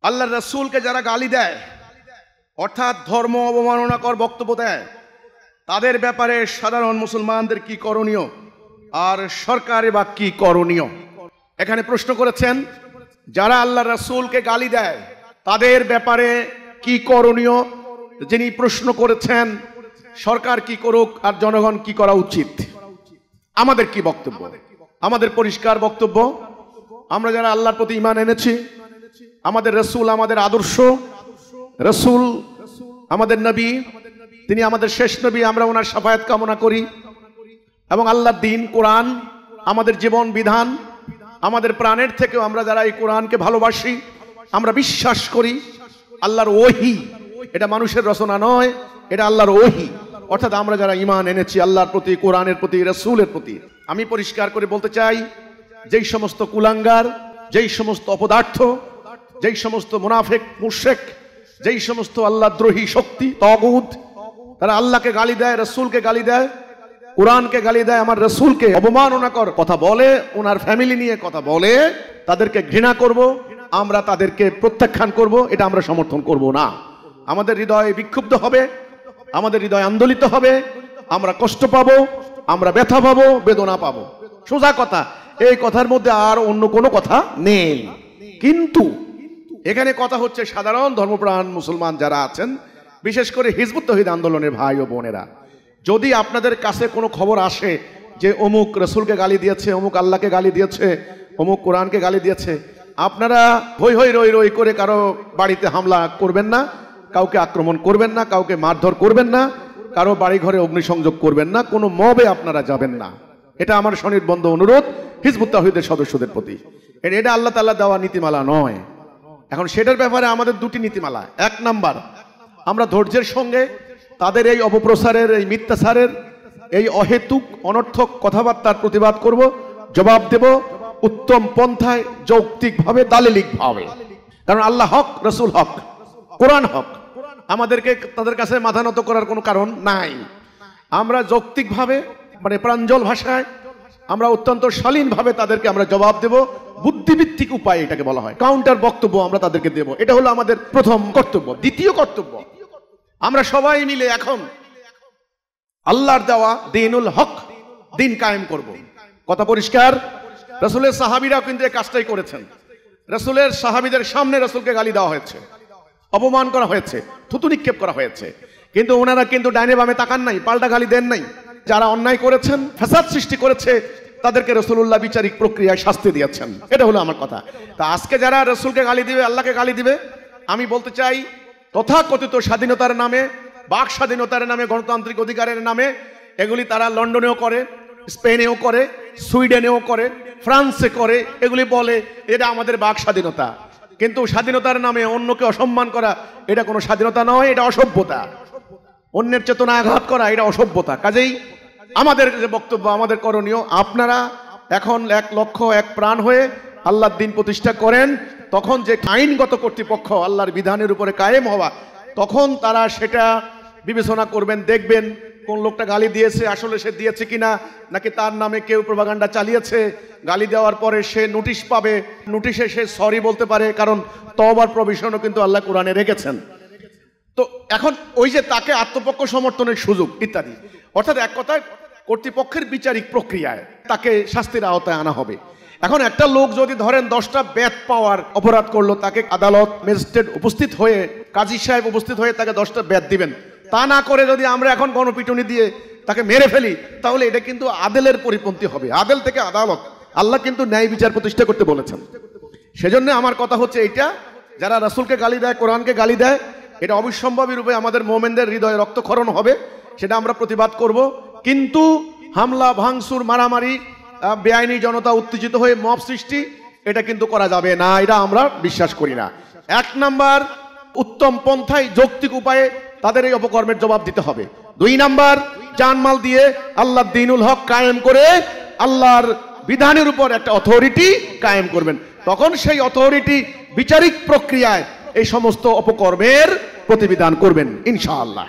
আল্লাহর রাসূলকে যারা গালি দেয় অর্থাৎ ধর্ম অবমাননাকর বক্তব্য দেয় তাদের ব্যাপারে সাধারণ মুসলমানদের কি করণীয় আর সরকারের বা কি করণীয়? এখানে প্রশ্ন করেছেন যারা আল্লাহর রাসূলকে গালি দেয় তাদের ব্যাপারে কি করণীয়। যিনি প্রশ্ন করেছেন সরকার কি করুক আর জনগণ কি করা উচিত, আমাদের কি বক্তব্য? আমাদের পরিষ্কার বক্তব্য, আমরা যারা আল্লাহর প্রতি ঈমান এনেছি, আমাদের রাসূল আমাদের আদর্শ, রাসূল আমাদের নবী, তিনি আমাদের শেষ নবী, আমরা ওনার শাফায়াত কামনা করি এবং আল্লাহর দ্বীন কোরআন আমাদের জীবন বিধান, আমাদের প্রাণের থেকেও আমরা যারা এই কোরআনকে ভালোবাসি, আমরা বিশ্বাস করি আল্লাহর ওহী, এটা মানুষের রচনা নয়, এটা আল্লাহর ওহী। অর্থাৎ আমরা যারা ঈমান এনেছি আল্লাহর প্রতি, কোরআনের প্রতি, রাসূলের প্রতি, আমি পরিষ্কার করে বলতে চাই যেই সমস্ত কুলাঙ্গার, যেই সমস্ত অপদার্থ, যেই সমস্ত মুনাফিক মুশরিক, যেই সমস্ত আল্লাহদ্রোহী শক্তি তাগুত, তারা আল্লাহকে গালি দেয়, রাসূলকে গালি দেয়, কোরআনকে গালি দেয়, আমার রাসূলকে অবমাননাকর কথা বলে, ওনার ফ্যামিলি নিয়ে কথা বলে, তাদেরকে ঘৃণা করব, আমরা তাদেরকে প্রত্যাখ্যান করব, এটা আমরা সমর্থন করব না। আমাদের হৃদয় বিক্ষুব্ধ হবে, আমাদের হৃদয় আন্দোলিত হবে, আমরা কষ্ট পাবো, আমরা ব্যথা পাবো, বেদনা পাবো। সোজা কথা, এই কথার মধ্যে আর অন্য কোনো কথা নেই। কিন্তু এখানে কথা হচ্ছে সাধারণ ধর্মপ্রাণ মুসলমান যারা আছেন, বিশেষ করে হিজবুত তাওহীদ আন্দোলনের ভাই ও বোনেরা, যদি আপনাদের কাছে কোনো খবর আসে যে অমুক রাসূলকে গালি দিয়েছে, অমুক আল্লাহকে গালি দিয়েছে, অমুক কোরআনকে গালি দিয়েছে, আপনারা হই হই রই রই করে কারো বাড়িতে হামলা করবেন না, কাউকে আক্রমণ করবেন না, কাউকে মারধর করবেন না, কারো বাড়ি ঘরে অগ্নিসংযোগ করবেন না, কোনো মবে আপনারা যাবেন না। এটা আমার সনির্বন্ধ অনুরোধ হিজবুত তাওহীদের সদস্যদের প্রতি। এটা আল্লাহ তাআলা দেওয়া নীতিমালা নয়। এখন সেটার ব্যাপারে আমাদের দুটি নীতিমালা। এক নাম্বার, আমরা ধৈর্যের সঙ্গে তাদের এই অপপ্রচারের, এই মিথ্যাচারের, এই অহেতুক অনর্থক কথাবার্তার প্রতিবাদ করব, জবাব দেব উত্তম পন্থায়, যৌক্তিকভাবে, দালিলিকভাবে। কারণ আল্লাহ হক, রাসূল হক, কোরআন হক, আমাদেরকে তাদের কাছে মাথা নত করার কোনো কারণ নাই। আমরা যৌক্তিকভাবে, মানে প্রাঞ্জল ভাষায়, আমরা অত্যন্ত শালীনভাবে তাদেরকে আমরা জবাব দেব, বুদ্ধিভিত্তিক উপায় এটাকে বলা হয়, কাউন্টার বক্তব্য আমরা তাদেরকে দেব। এটা হলো আমাদের প্রথম কর্তব্য। দ্বিতীয় কর্তব্য, আমরা সবাই মিলে এখন আল্লাহর দেওয়া দ্বীনুল হক, দ্বীন কায়েম করব। কথা পরিষ্কার। রাসূলের সাহাবীরা কিন্তু এই কাজটাই করেছেন। রাসূলের সাহাবীদের সামনে রাসূলকে গালি দেওয়া হয়েছে, অপমান করা হয়েছে, থুতু নিক্ষেপ করা হয়েছে, কিন্তু ওনারা কিন্তু ডাইনে বামে তাকান নাই, পাল্টা গালি দেন নাই। যারা অন্যায় করেছেন, ফাসাদ সৃষ্টি করেছে, তাদেরকে রাসূলুল্লাহ বিচারিক প্রক্রিয়ায় শাস্তি দিয়েছেন। এটা হলো আমার কথা। তা আজকে যারা রাসূলকে গালি দিবে, আল্লাহকে গালি দিবে, আমি বলতে চাই তথাকথিত স্বাধীনতার নামে, বাক স্বাধীনতার নামে, গণতান্ত্রিক অধিকারের নামে এগুলি তারা লন্ডনেও করে, স্পেনেও করে, সুইডেনেও করে, ফ্রান্সে করে, এগুলি বলে এটা আমাদের বাক স্বাধীনতা। কিন্তু স্বাধীনতার নামে অন্যকে অসম্মান করা এটা কোনো স্বাধীনতা নয়, এটা অসভ্যতা। অন্যের চেতনা আঘাত করা এটা অসভ্যতা। কাজেই আমাদের যে বক্তব্য, আমাদের করণীয়, আপনারা এখন এক লক্ষ্য এক প্রাণ হয়ে আল্লাহর দ্বীন প্রতিষ্ঠা করেন। তখন যে আইনগত কর্তৃপক্ষ আল্লাহর বিধানের উপরে কায়েম হওয়া, তখন তারা সেটা বিবেচনা করবেন, দেখবেন কোন লোকটা গালি দিয়েছে আসলে সে দিয়েছে কিনা, নাকি তার নামে কেউ প্রপাগান্ডা চালিয়েছে। গালি দেওয়ার পরে সে নোটিশ পাবে, নোটিশে সে সরি বলতে পারে, কারণ তওবার প্রভিশনও কিন্তু আল্লাহ কোরআনে রেখেছেন। তো এখন ওই যে তাকে আত্মপক্ষ সমর্থনের সুযোগ ইত্যাদি, অর্থাৎ এক কথায় কর্তৃপক্ষের বিচারিক প্রক্রিয়ায় তাকে শাস্তির আওতায় আনা হবে। এখন একটা লোক যদি ধরেন 10টা বেত পাওয়ার অপরাধ করলো, তাকে আদালত, ম্যাজিস্ট্রেট উপস্থিত হয়ে, কাজী সাহেব উপস্থিত হয়ে তাকে 10টা বেত দিবেন। তা না করে যদি আমরা এখন গণপিটুনি দিয়ে তাকে মেরে ফেলি, তাহলে এটা কিন্তু আদেলের পরিপন্থী হবে। আদেল থেকে আদালত, আল্লাহ কিন্তু ন্যায় বিচার প্রতিষ্ঠা করতে বলেছেন। সেজন্য আমার কথা হচ্ছে এইটা, যারা রাসূলকে গালি দেয়, কোরআনকে গালি দেয়, এটা অবিসম্ভাবী রূপে আমাদের মুমিনদের হৃদয়ে রক্তক্ষরণ হবে, সেটা আমরা প্রতিবাদ করব। কিন্তু হামলা, ভাঙচুর, মারামারি, বেআইনি জনতা উত্তেজিত হয়ে মব সৃষ্টি, এটা কিন্তু করা যাবে না, এটা আমরা বিশ্বাস করি না। এক নাম্বার, উত্তম পন্থায়, যৌক্তিক উপায়ে তাদের এই অপকর্মের জবাব দিতে হবে। 2 নাম্বার, জানমাল দিয়ে আল্লাহর দ্বীনুল হক কায়েম করে আল্লাহর বিধানের উপর একটা অথরিটি কায়েম করবেন। তখন সেই অথরিটি বিচারিক প্রক্রিয়ায় এই সমস্ত অপকর্মের প্রতিবিধান করবেন ইনশাআল্লাহ।